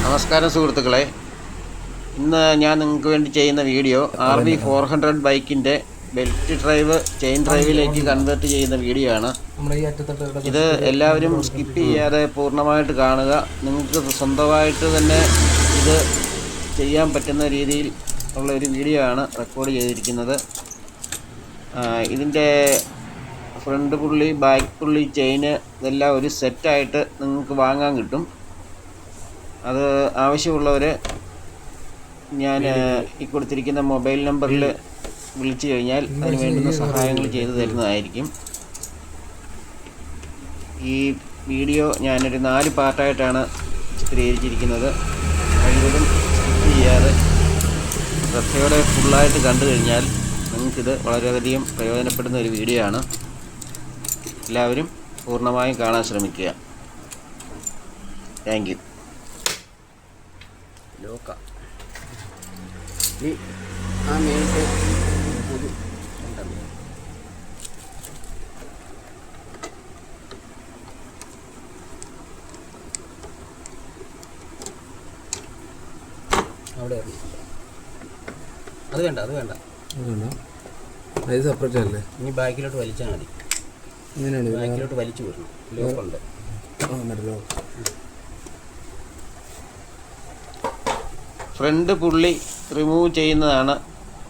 നമസ്കാരം സുഹൃത്തുക്കളെ, ഇന്ന് ഞാൻ നിങ്ങൾക്ക് വേണ്ടി ചെയ്യുന്ന വീഡിയോ RB400 ബൈക്കിൻ്റെ ബെൽറ്റ് ഡ്രൈവ് ചെയിൻ ഡ്രൈവിലേക്ക് കൺവേർട്ട് ചെയ്യുന്ന വീഡിയോ ആണ്. ഇത് എല്ലാവരും സ്കിപ്പ് ചെയ്യാതെ പൂർണ്ണമായിട്ട് കാണുക. നിങ്ങൾക്ക് സ്വന്തമായിട്ട് തന്നെ ഇത് ചെയ്യാൻ പറ്റുന്ന രീതിയിൽ ഉള്ള ഒരു വീഡിയോ ആണ് റെക്കോർഡ് ചെയ്തിരിക്കുന്നത്. ഇതിൻ്റെ ഫ്രണ്ട് പുള്ളി, ബാക്ക് പുള്ളി, ചെയിന് ഇതെല്ലാം ഒരു സെറ്റായിട്ട് നിങ്ങൾക്ക് വാങ്ങാൻ കിട്ടും. അത് ആവശ്യമുള്ളവർ ഞാൻ ഈ കൊടുത്തിരിക്കുന്ന മൊബൈൽ നമ്പറിൽ വിളിച്ചു കഴിഞ്ഞാൽ അതിന് വേണ്ടുന്ന സഹായങ്ങൾ ചെയ്തു തരുന്നതായിരിക്കും. ഈ വീഡിയോ ഞാനൊരു 4 പാർട്ടായിട്ടാണ് ചിത്രീകരിച്ചിരിക്കുന്നത്. കഴിവതും സ്കിപ്പ് ചെയ്യാതെ ശ്രദ്ധയോടെ ഫുള്ളായിട്ട് കണ്ടു കഴിഞ്ഞാൽ നിങ്ങൾക്കിത് വളരെയധികം പ്രയോജനപ്പെടുന്ന ഒരു വീഡിയോ ആണ്. എല്ലാവരും പൂർണ്ണമായും കാണാൻ ശ്രമിക്കുക. Thank you. ലോക്ക ഈ ആ മേലത്തെ പൊതു ഉണ്ടല്ലോ, അവിടെ അത് വേണ്ട, അത് വേണ്ട, അത് സെപ്പറേറ്റ് അല്ലേ. ഇനി ബാക്കിലോട്ട് വലിച്ചാൽ മതി. ഇങ്ങനെയാണ് ബാക്കിലോട്ട് വലിച്ചു വിടണം. ലോക്കുണ്ട്. ഫ്രണ്ട് പുള്ളി റിമൂവ് ചെയ്യുന്നതാണ്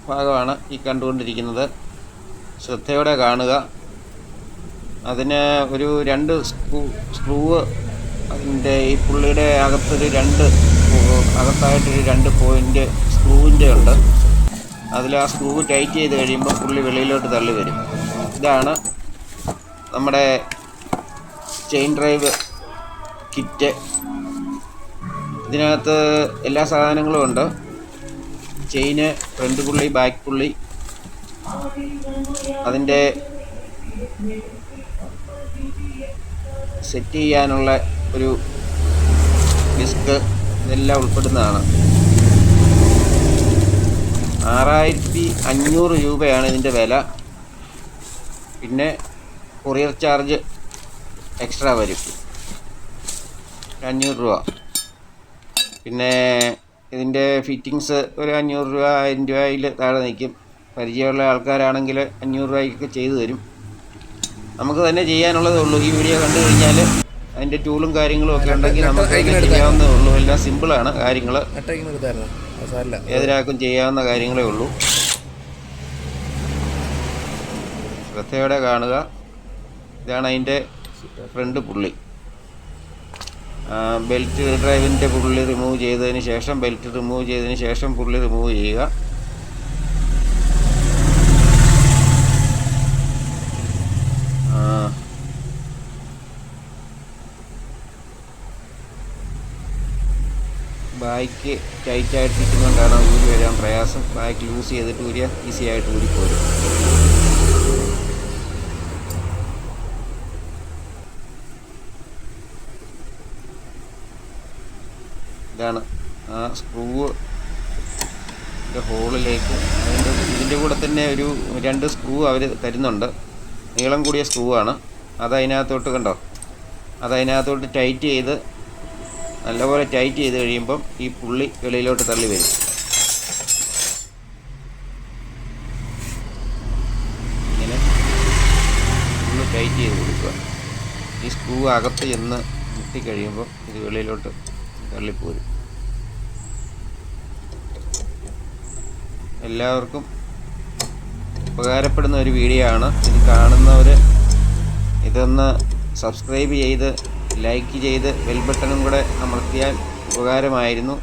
ഭാഗമാണ് ഈ കണ്ടുകൊണ്ടിരിക്കുന്നത്. ശ്രദ്ധയോടെ കാണുക. അതിന് ഒരു 2 സ്ക്രൂവ് അതിൻ്റെ ഈ പുള്ളിയുടെ അകത്തൊരു അകത്തായിട്ടൊരു 2 പോയിൻ്റ് സ്ക്രൂവിൻ്റെ ഉണ്ട്. അതിൽ ആ സ്ക്രൂ ടൈറ്റ് ചെയ്ത് കഴിയുമ്പോൾ പുള്ളി വെളിയിലോട്ട് തള്ളി വരും. ഇതാണ് നമ്മുടെ ചെയിൻ ഡ്രൈവ് കിറ്റ്. ഇതിനകത്ത് എല്ലാ സാധനങ്ങളും ഉണ്ട്. ചെയിന്, ഫ്രണ്ട് പുള്ളി, ബാക്ക് പുള്ളി, അതിൻ്റെ സെറ്റ് ചെയ്യാനുള്ള ഒരു ഡിസ്ക്, ഇതെല്ലാം ഉൾപ്പെടുന്നതാണ്. 6500 രൂപയാണ് ഇതിൻ്റെ വില. പിന്നെ കൊറിയർ ചാർജ് എക്സ്ട്രാ വരും, 500 രൂപ. പിന്നെ ഇതിൻ്റെ ഫിറ്റിങ്സ് ഒരു 500 രൂപ, 1000 രൂപയിൽ താഴെ നിൽക്കും. പരിചയമുള്ള ആൾക്കാരാണെങ്കിൽ 500 രൂപയ്ക്ക് ചെയ്തു തരും. നമുക്ക് തന്നെ ചെയ്യാനുള്ളതേ ഉള്ളൂ. ഈ വീഡിയോ കണ്ടു കഴിഞ്ഞാൽ അതിൻ്റെ ടൂളും കാര്യങ്ങളും ഒക്കെ ഉണ്ടെങ്കിൽ നമുക്ക് ചെയ്യാവുന്നതേ ഉള്ളൂ. എല്ലാം സിമ്പിളാണ് കാര്യങ്ങൾ. ഏതൊരാൾക്കും ചെയ്യാവുന്ന കാര്യങ്ങളേ ഉള്ളൂ. ശ്രദ്ധയോടെ കാണുക. ഇതാണ് അതിൻ്റെ ഫ്രണ്ട് പുള്ളി. ബെൽറ്റ് ഡ്രൈവിൻ്റെ പുള്ളി റിമൂവ് ചെയ്തതിന് ശേഷം, ബെൽറ്റ് റിമൂവ് ചെയ്തതിന് ശേഷം പുള്ളി റിമൂവ് ചെയ്യുക. ബാക്ക് ടൈറ്റായിട്ടിരിക്കുന്നതുകൊണ്ടാണ് ഊരി വരാൻ പ്രയാസം. ബാക്ക് ലൂസ് ചെയ്തിട്ട് ഊരിയാൽ ഈസി ആയിട്ട് ഊരിപ്പോരും. ഇതാണ് ആ സ്ക്രൂവിൻ്റെ ഹോളിലേക്ക്. ഇതിൻ്റെ കൂടെ തന്നെ ഒരു 2 സ്ക്രൂ അവർ തരുന്നുണ്ട്. നീളം കൂടിയ സ്ക്രൂ ആണ്. അതതിനകത്തോട്ട് കണ്ടോ, അതതിനകത്തോട്ട് ടൈറ്റ് ചെയ്ത് നല്ലപോലെ ടൈറ്റ് ചെയ്ത് കഴിയുമ്പം ഈ പുള്ളി വെളിയിലോട്ട് തള്ളി വരും. ഇങ്ങനെ പുള്ളി ടൈറ്റ് ചെയ്ത് കൊടുക്കുക. ഈ സ്ക്രൂ അകത്ത് ചെന്ന് മുട്ടിക്കഴിയുമ്പോൾ ഇത് വെളിയിലോട്ട് തള്ളിപ്പോരും. എല്ലാവർക്കും ഉപകാരപ്പെടുന്ന ഒരു വീഡിയോ ആണ്. ഇത് കാണുന്നവർ ഇതൊന്ന് സബ്സ്ക്രൈബ് ചെയ്ത് ലൈക്ക് ചെയ്ത് ബെൽ ബട്ടണും കൂടെ അമർത്തിയാൽ ഉപകാരമായിരുന്നു.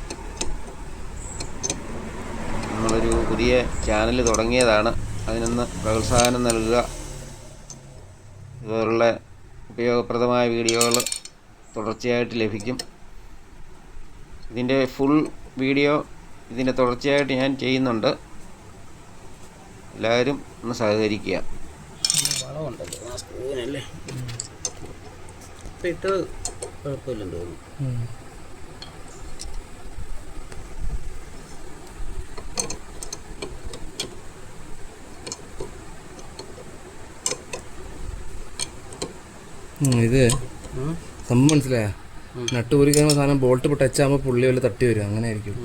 നമ്മളൊരു പുതിയ ചാനൽ തുടങ്ങിയതാണ്. അതിനൊന്ന് പ്രോത്സാഹനം നൽകുക. ഇതുപോലുള്ള ഉപയോഗപ്രദമായ വീഡിയോകൾ തുടർച്ചയായിട്ട് ലഭിക്കും. ഇതിൻ്റെ ഫുൾ വീഡിയോ ഇതിൻ്റെ തുടർച്ചയായിട്ട് ഞാൻ ചെയ്യുന്നുണ്ട്. എല്ലാവരും ഒന്ന് സഹകരിക്കുക. വളമുണ്ടല്ലോ ആ സ്ക്രൂവിനല്ലേ, ഇപ്പം ഇട്ട് കുഴപ്പമില്ലെന്ന് തോന്നുന്നു. ഇത് സംഭവം മനസ്സിലായ നട്ട് ഊരി കഴിയുമ്പോൾ സാധനം ബോൾട്ട് ടച്ച് ആകുമ്പോൾ പുള്ളി വല്ല തട്ടി വരും, അങ്ങനെ ആയിരിക്കും.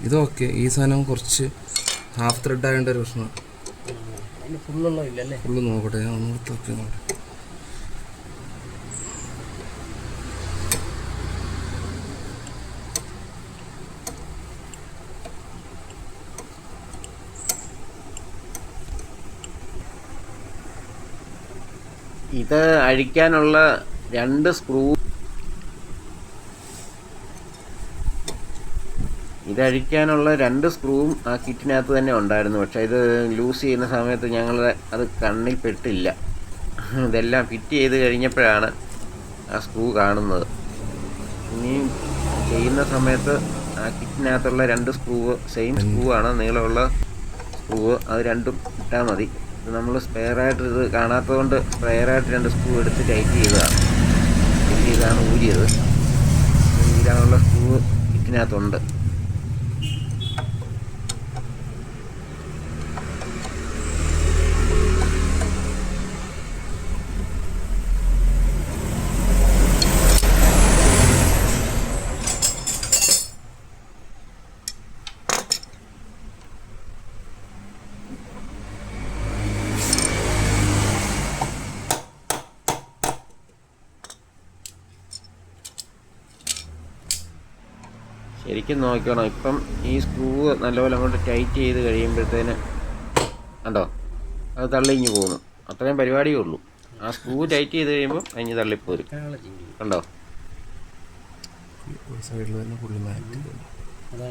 ഇതൊക്കെ ഈ സാധനം കുറച്ച് ഹാഫ് ത്രെഡ് ആയതുകൊണ്ട് ഒരു പ്രശ്നം. ഫുള്ളുള്ള ഇല്ലല്ലേ? ഫുള്ള് നോക്കട്ടെ, ഞാൻ ഒന്നുകൂടെ നോക്കി നോക്കട്ടെ. ഇത് അഴിക്കാനുള്ള രണ്ട് സ്ക്രൂ സ്ക്രൂവും ആ കിറ്റിനകത്ത് തന്നെ ഉണ്ടായിരുന്നു. പക്ഷേ ഇത് ലൂസ് ചെയ്യുന്ന സമയത്ത് ഞങ്ങൾ അത് കണ്ണിൽ പെട്ടില്ല. ഇതെല്ലാം ഫിറ്റ് ചെയ്ത് കഴിഞ്ഞപ്പോഴാണ് ആ സ്ക്രൂ കാണുന്നത്. ഇനിയും ചെയ്യുന്ന സമയത്ത് ആ കിറ്റിനകത്തുള്ള രണ്ട് സെയിം സ്ക്രൂ ആണ്, നീളമുള്ള സ്ക്രൂ. അത് രണ്ടും ഇട്ടാൽ മതി. ഇത് നമ്മൾ സ്പെയറായിട്ട് ഇത് കാണാത്തതുകൊണ്ട് സ്പെയറായിട്ട് രണ്ട് സ്ക്രൂ എടുത്ത് ടൈറ്റ് ചെയ്തതാണ്. പിന്നെ ഇതാണ് ഊരിയത്. ഊരാനുള്ള സ്ക്രൂ കിറ്റിനകത്തുണ്ട്. ശരിക്കും നോക്കണം. ഇപ്പം ഈ സ്ക്രൂ നല്ലപോലെ അങ്ങോട്ട് ടൈറ്റ് ചെയ്ത് കഴിയുമ്പോഴത്തേന് കണ്ടോ, അത് തള്ളിഞ്ഞ് പോകുന്നു. അത്രയും പരിപാടിയേ ഉള്ളൂ. ആ സ്ക്രൂ ടൈറ്റ് ചെയ്ത് കഴിയുമ്പോൾ അതിന് തള്ളിപ്പോരും. കണ്ടോ,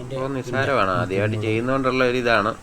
അപ്പോൾ നിസ്സാരമാണ്. ആദ്യമായിട്ട് ചെയ്യുന്നതുകൊണ്ടുള്ള ഒരു ഇതാണ്.